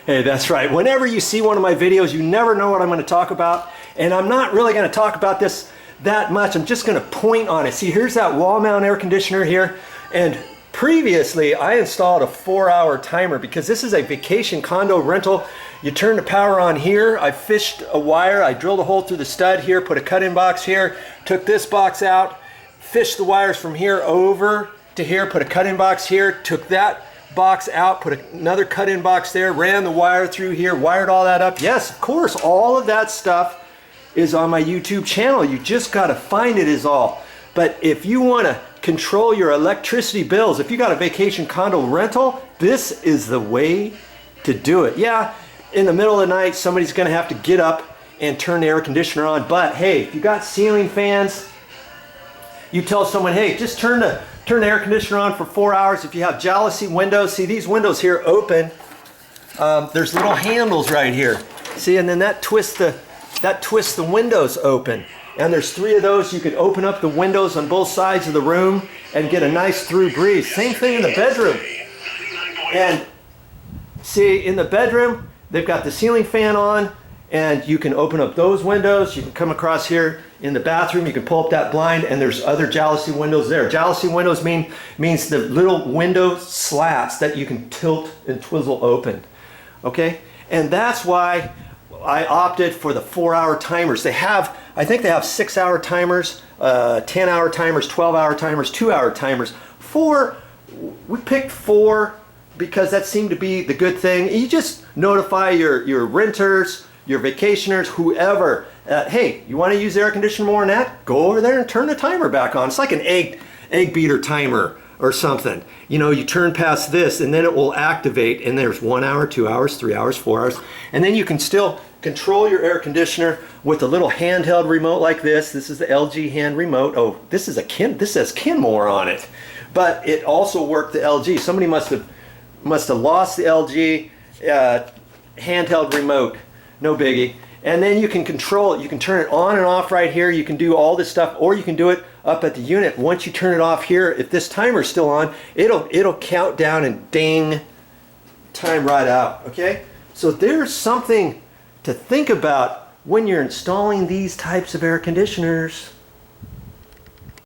Hey, that's right. Whenever you see one of my videos, you never know what I'm going to talk about. And I'm not really going to talk about this that much. I'm just going to point on it. See, here's that wall mount air conditioner here. And previously, I installed a 4-hour timer because this is a vacation condo rental. You turn the power on here. I fished a wire. I drilled a hole through the stud here, put a cut-in box here, took this box out, fished the wires from here over to here, put a cut-in box here, took that box out, put another cut-in box there, ran the wire through here, wired all that up. Yes, of course, all of that stuff is on my YouTube channel. You just got to find it is all. But if you want to control your electricity bills, if you got a vacation condo rental, this is the way to do it. Yeah, in the middle of the night, somebody's going to have to get up and turn the air conditioner on. But hey, if you got ceiling fans, you tell someone, hey, just turn the air conditioner on for 4 hours. If you have jalousie windows, see these windows here open. There's little handles right here. See, and then that twists the windows open. And there's 3 of those. You could open up the windows on both sides of the room and get a nice through breeze. Same thing in the bedroom. And see, in the bedroom, they've got the ceiling fan on, and you can open up those windows. You can come across here in the bathroom, you can pull up that blind, and there's other jalousie windows there. Jalousie windows means the little window slats that you can tilt and twizzle open. Okay? And that's why I opted for the 4-hour timers. I think they have 6-hour timers, 10-hour timers, 12-hour timers, 2-hour timers. We picked 4 because that seemed to be the good thing. You just notify your renters, your vacationers, whoever, hey, you want to use the air conditioner more than that? Go over there and turn the timer back on. It's like an egg beater timer or something. You know, you turn past this and then it will activate, and there's 1 hour, 2 hours, 3 hours, 4 hours. And then you can still control your air conditioner with a little handheld remote like this. This is the LG hand remote. Oh, this says Kenmore on it. But it also worked the LG. Somebody must have lost the LG handheld remote. No biggie. And then you can control it. You can turn it on and off right here. You can do all this stuff, or you can do it up at the unit. Once you turn it off here, if this timer's still on, it'll count down and ding, time right out. Okay? So there's something to think about when you're installing these types of air conditioners.